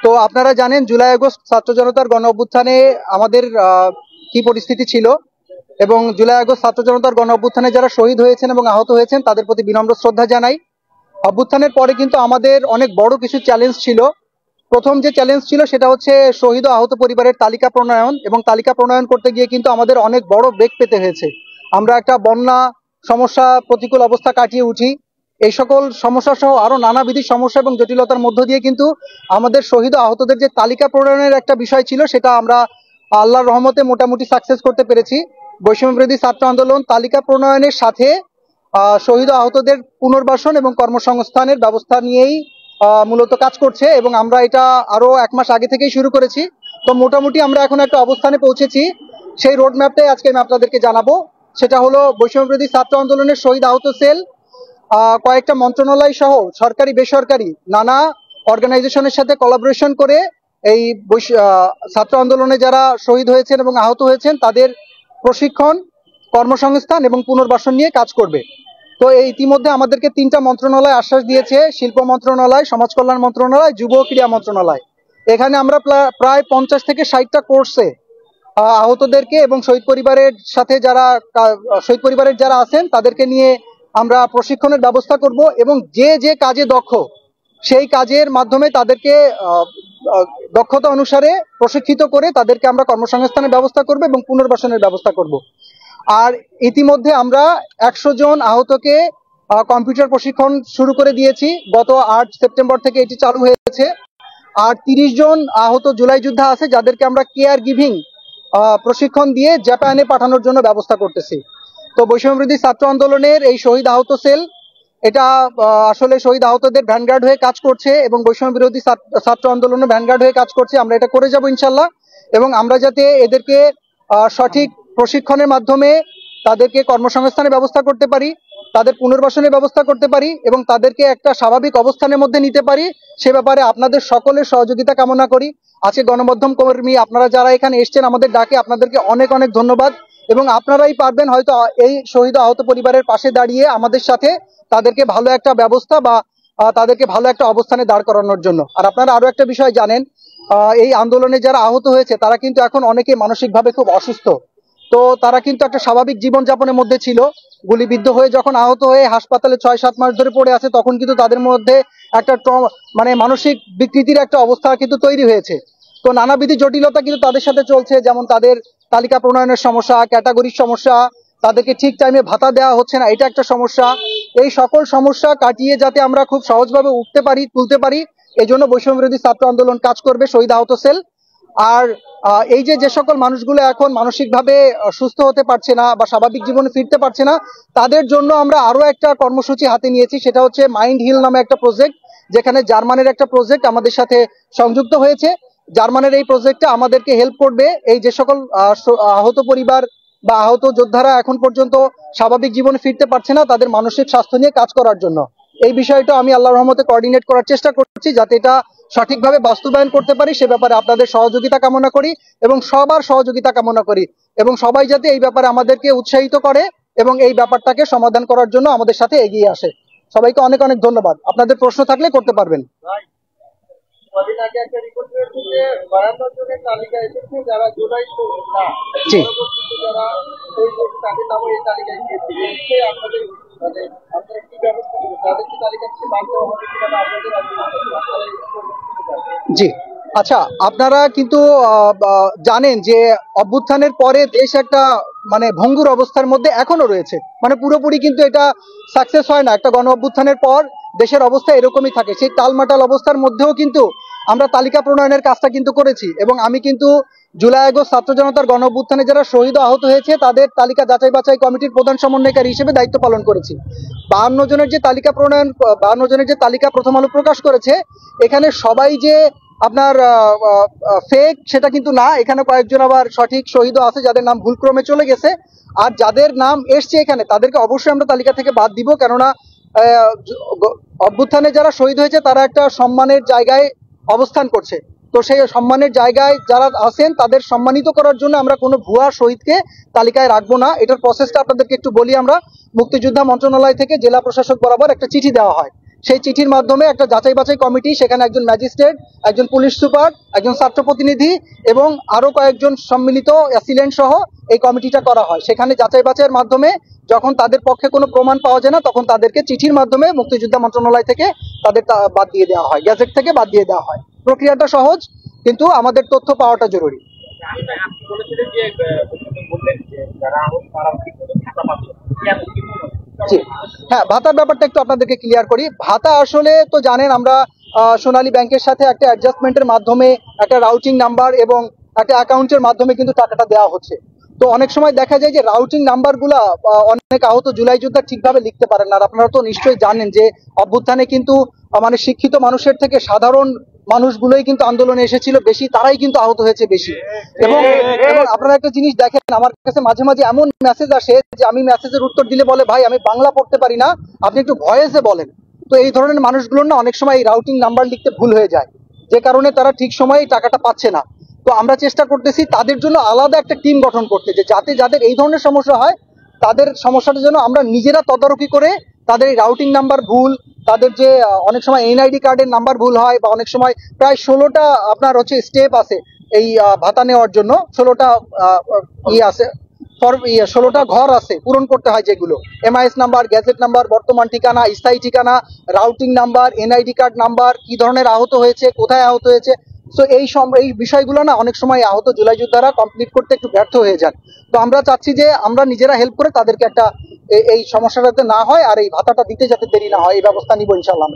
তো আপনারা জানেন জুলাই আগস্ট ছাত্র জনতার গণ অভ্যুত্থানে আমাদের কি পরিস্থিতি ছিল, এবং জুলাই আগস্ট ছাত্র জনতার গণ অভ্যুত্থানে যারা শহীদ হয়েছেন এবং আহত হয়েছেন তাদের প্রতি বিনম্র শ্রদ্ধা জানাই। অভ্যুত্থানের পরে কিন্তু আমাদের অনেক বড় কিছু চ্যালেঞ্জ ছিল। প্রথম যে চ্যালেঞ্জ ছিল সেটা হচ্ছে শহীদ ও আহত পরিবারের তালিকা প্রণয়ন, এবং তালিকা প্রণয়ন করতে গিয়ে কিন্তু আমাদের অনেক বড় বেগ পেতে হয়েছে। আমরা একটা বন্যা সমস্যা প্রতিকূল অবস্থা কাটিয়ে উঠি। এই সকল সমস্যা সহ আরো নানাবিধ সমস্যা এবং জটিলতার মধ্য দিয়ে কিন্তু আমাদের শহীদ ও আহতদের যে তালিকা প্রণয়নের একটা বিষয় ছিল সেটা আমরা আল্লাহর রহমতে মোটামুটি সাকসেস করতে পেরেছি। বৈষম্য বিরোধী ছাত্র আন্দোলন তালিকা প্রণয়নের সাথে শহীদ ও আহতদের পুনর্বাসন এবং কর্মসংস্থানের ব্যবস্থা নিয়েই মূলত কাজ করছে, এবং আমরা এটা আরো 1 মাস আগে থেকেই শুরু করেছি। তো মোটামুটি আমরা এখন একটা অবস্থানে পৌঁছেছি। সেই রোড ম্যাপটাই আজকে আমি আপনাদেরকে জানাবো। সেটা হলো বৈষম্য বিরোধী ছাত্র আন্দোলনের শহীদ আহত সেল কয়েকটা মন্ত্রণালয় সহ সরকারি বেসরকারি নানা অর্গানাইজেশনের সাথে কোলাবোরেশন করে এই ছাত্র আন্দোলনে যারা শহীদ হয়েছেন এবং আহত হয়েছেন তাদের প্রশিক্ষণ, কর্মসংস্থান এবং পুনর্বাসন নিয়ে কাজ করবে। তো এই ইতিমধ্যে আমাদেরকে 3টা মন্ত্রণালয় আশ্বাস দিয়েছে: শিল্প মন্ত্রণালয়, সমাজ কল্যাণ মন্ত্রণালয়, যুব ও ক্রীড়া মন্ত্রণালয়। এখানে আমরা প্রায় 50 থেকে 60টা কোর্সে আহতদেরকে এবং শহীদ পরিবারের যারা আছেন তাদেরকে নিয়ে আমরা প্রশিক্ষণের ব্যবস্থা করব, এবং যে যে কাজে দক্ষ সেই কাজের মাধ্যমে তাদেরকে দক্ষতা অনুসারে প্রশিক্ষিত করে তাদেরকে আমরা কর্মসংস্থানের ব্যবস্থা করব এবং পুনর্বাসনের ব্যবস্থা করব। আর ইতিমধ্যে আমরা 100 জন আহতকে কম্পিউটার প্রশিক্ষণ শুরু করে দিয়েছি। গত 8 সেপ্টেম্বর থেকে এটি চালু হয়েছে। আর 30 জন আহত জুলাই যোদ্ধা আছে যাদেরকে আমরা কেয়ার গিভিং প্রশিক্ষণ দিয়ে জাপানে পাঠানোর জন্য ব্যবস্থা করতেছি। তো বৈষম্য বিরোধী ছাত্র আন্দোলনের এই শহীদ আহত সেল এটা আসলে শহীদ আহতদের ভ্যানগার্ড হয়ে কাজ করছে এবং বৈষম্য বিরোধী ছাত্র আন্দোলনের ভ্যানগার্ড হয়ে কাজ করছে। আমরা এটা করে যাব ইনশাল্লাহ, এবং আমরা যাতে এদেরকে সঠিক প্রশিক্ষণের মাধ্যমে তাদেরকে কর্মসংস্থানের ব্যবস্থা করতে পারি, তাদের পুনর্বাসনের ব্যবস্থা করতে পারি এবং তাদেরকে একটা স্বাভাবিক অবস্থানের মধ্যে নিতে পারি, সে ব্যাপারে আপনাদের সকলের সহযোগিতা কামনা করি। আজকে গণমাধ্যম কর্মী আপনারা যারা এখানে এসছেন আমাদের ডাকে, আপনাদেরকে অনেক অনেক ধন্যবাদ, এবং আপনারাই পারবেন হয়তো এই শহীদ আহত পরিবারের পাশে দাঁড়িয়ে আমাদের সাথে তাদেরকে ভালো একটা ব্যবস্থা বা তাদেরকে ভালো একটা অবস্থানে দাঁড় করানোর জন্য। আর আপনারা আরো একটা বিষয় জানেন, এই আন্দোলনে যারা আহত হয়েছে তারা কিন্তু এখন অনেকে মানসিকভাবে খুব অসুস্থ। তো তারা কিন্তু একটা স্বাভাবিক জীবনযাপনের মধ্যে ছিল। গুলিবিদ্ধ হয়ে যখন আহত হয়ে হাসপাতালে 6-7 মাস ধরে পড়ে আছে, তখন কিন্তু তাদের মধ্যে একটা মানে মানসিক বিকৃতির একটা অবস্থা কিন্তু তৈরি হয়েছে। তো নানাবিধ জটিলতা কিন্তু তাদের সাথে চলছে, যেমন তাদের তালিকা প্রণয়নের সমস্যা, ক্যাটাগরির সমস্যা, তাদেরকে ঠিক টাইমে ভাতা দেওয়া হচ্ছে না, এটা একটা সমস্যা। এই সকল সমস্যা কাটিয়ে যাতে আমরা খুব সহজভাবে তুলতে পারি, এই জন্য বৈষম্য বিরোধী ছাত্র আন্দোলন কাজ করবে শহীদ আহত সেল। আর এই যে সকল মানুষগুলো এখন মানসিকভাবে সুস্থ হতে পারছে না বা স্বাভাবিক জীবনে ফিরতে পারছে না, তাদের জন্য আমরা আরো একটা কর্মসূচি হাতে নিয়েছি। সেটা হচ্ছে মাইন্ড হিল নামে একটা প্রজেক্ট, যেখানে জার্মানের একটা প্রজেক্ট আমাদের সাথে সংযুক্ত হয়েছে। জার্মানের এই প্রজেক্টটা আমাদেরকে হেল্প করবে এই যে সকল আহত পরিবার বা আহত যোদ্ধারা এখন পর্যন্ত স্বাভাবিক জীবনে ফিরতে পারছে না, তাদের মানসিক স্বাস্থ্য নিয়ে কাজ করার জন্য। এই বিষয়টা আমি আল্লাহর রহমতে কোঅর্ডিনেট করার চেষ্টা করছি যাতে এটা সঠিকভাবে বাস্তবায়ন করতে পারি, সে ব্যাপারে আপনাদের সহযোগিতা কামনা করি এবং সবার সহযোগিতা কামনা করি, এবং সবাই যাতে এই ব্যাপারে আমাদেরকে উৎসাহিত করে এবং এই ব্যাপারটাকে সমাধান করার জন্য আমাদের সাথে এগিয়ে আসে। সবাইকে অনেক অনেক ধন্যবাদ। আপনাদের প্রশ্ন থাকলে করতে পারবেন। কদিন আগে একটা রিপোর্ট হয়েছে যে 52 জনের তালিকা এসেছে যারা জুলাই না, জি, যারা তাদের নামও এই তালিকায় দিয়েছে। আপনাদের মানে আপনারা কি ব্যবস্থা করবেন? তাদের কি তালিকা থেকে বাদ দেওয়া হবে কিনা আপনাদের জি। আচ্ছা, আপনারা কিন্তু জানেন যে অভ্যুত্থানের পরে দেশ একটা মানে ভঙ্গুর অবস্থার মধ্যে এখনো রয়েছে, মানে পুরোপুরি কিন্তু এটা সাকসেস হয় না। একটা গণ অভ্যুত্থানের পর দেশের অবস্থা এরকমই থাকে। সেই টালমাটাল অবস্থার মধ্যেও কিন্তু আমরা তালিকা প্রণয়নের কাজটা কিন্তু করেছি, এবং আমি কিন্তু জুলাই আগস্ট ছাত্র জনতার গণ অভ্যুত্থানে যারা শহীদ আহত হয়েছে তাদের তালিকা যাচাই বাছাই কমিটির প্রধান সমন্বয়কারী হিসেবে দায়িত্ব পালন করেছি। 52 জনের যে তালিকা প্রণয়ন, 52 জনের যে তালিকা প্রথম আলো প্রকাশ করেছে, এখানে সবাই যে আপনার ফেক সেটা কিন্তু না। এখানে কয়েকজন আবার সঠিক শহীদও আছে যাদের নাম ভুলক্রমে চলে গেছে, আর যাদের নাম এসছে এখানে তাদেরকে অবশ্যই আমরা তালিকা থেকে বাদ দিব, কেননা অভ্যুত্থানে যারা শহীদ হয়েছে তারা একটা সম্মানের জায়গায় অবস্থান করছে। তো সেই সম্মানের জায়গায় যারা আছেন তাদের সম্মানিত করার জন্য আমরা কোনো ভুয়া শহীদকে তালিকায় রাখবো না। এটার প্রসেসটা আপনাদেরকে একটু বলি। আমরা মুক্তিযোদ্ধা মন্ত্রণালয় থেকে জেলা প্রশাসক বরাবর একটা চিঠি দেওয়া হয়, সেই চিঠির মাধ্যমে একটা যাচাই বাছাই কমিটি, সেখানে একজন ম্যাজিস্ট্রেট, একজন পুলিশ সুপার, একজন ছাত্র প্রতিনিধি এবং আরো কয়েকজন সম্মিলিত অ্যাসিলেন্ট সহ এই কমিটিটা করা হয়। সেখানে যাচাই বাছাইয়ের মাধ্যমে যখন তাদের পক্ষে কোনো প্রমাণ পাওয়া যায় না, তখন তাদেরকে চিঠির মাধ্যমে মুক্তিযোদ্ধা মন্ত্রণালয় থেকে তাদের বাদ দিয়ে দেওয়া হয়, গ্যাজেট থেকে বাদ দিয়ে দেওয়া হয়। প্রক্রিয়াটা সহজ, কিন্তু আমাদের তথ্য পাওয়াটা জরুরি। আপনি বলেছিলেন যে বললেন যে যারা তারা ঠিকমতো টাকা পাচ্ছে জি, হ্যাঁ, ভাতার ব্যাপারটা একটু আপনাদেরকে ক্লিয়ার করি। ভাতা আসলে তো জানেন, আমরা সোনালী ব্যাংকের সাথে একটা অ্যাডজাস্টমেন্টের মাধ্যমে একটা রাউটিং নাম্বার এবং একটা অ্যাকাউন্টের মাধ্যমে কিন্তু টাকাটা দেওয়া হচ্ছে। তো অনেক সময় দেখা যায় যে রাউটিং নাম্বার গুলা অনেক আহত জুলাই যোদ্ধা ঠিকভাবে লিখতে পারেন না। আর আপনারা তো নিশ্চয়ই জানেন যে অভ্যুত্থানে কিন্তু মানে শিক্ষিত মানুষের থেকে সাধারণ মানুষগুলোই কিন্তু আন্দোলনে এসেছিল বেশি, তারাই কিন্তু আহত হয়েছে বেশি। এবং এবং আপনারা একটা জিনিস দেখেন, আমার কাছে মাঝে মাঝে এমন মেসেজ আসে যে আমি মেসেজের উত্তর দিলে বলে, ভাই আমি বাংলা পড়তে পারি না, আপনি একটু ভয়েসে বলেন। তো এই ধরনের মানুষগুলোর না অনেক সময় এই রাউটিং নাম্বার লিখতে ভুল হয়ে যায়, যে কারণে তারা ঠিক সময়ে টাকাটা পাচ্ছে না। তো আমরা চেষ্টা করতেছি তাদের জন্য আলাদা একটা টিম গঠন করতে, যে যাতে যাদের এই ধরনের সমস্যা হয় তাদের সমস্যাটার জন্য আমরা নিজেরা তদারকি করে তাদের এই রাউটিং নাম্বার ভুল, তাদের যে অনেক সময় এনআইডি কার্ডের নাম্বার ভুল হয়, বা অনেক সময় প্রায় 16টা আপনার হচ্ছে স্টেপ আছে এই ভাতা নেওয়ার জন্য, 16টা আছে, 16টা ঘর আছে পূরণ করতে হয়, যেগুলো এমআইএস নাম্বার, গ্যাজেট নাম্বার, বর্তমান ঠিকানা, স্থায়ী ঠিকানা, routing number, NID card number, কি ধরনের আহত হয়েছে, কোথায় আহত হয়েছে। তো এই বিষয়গুলো না অনেক সময় আহত জুলাই যোদ্ধারা কমপ্লিট করতে একটু ব্যর্থ হয়ে যান। তো আমরা চাচ্ছি যে আমরা নিজেরা হেল্প করে তাদেরকে একটা এই সমস্যাটা যাতে না হয় আর এই ভাতাটা দিতে যাতে দেরি না হয়, এই ব্যবস্থা নিব ইনশাআল্লাহ।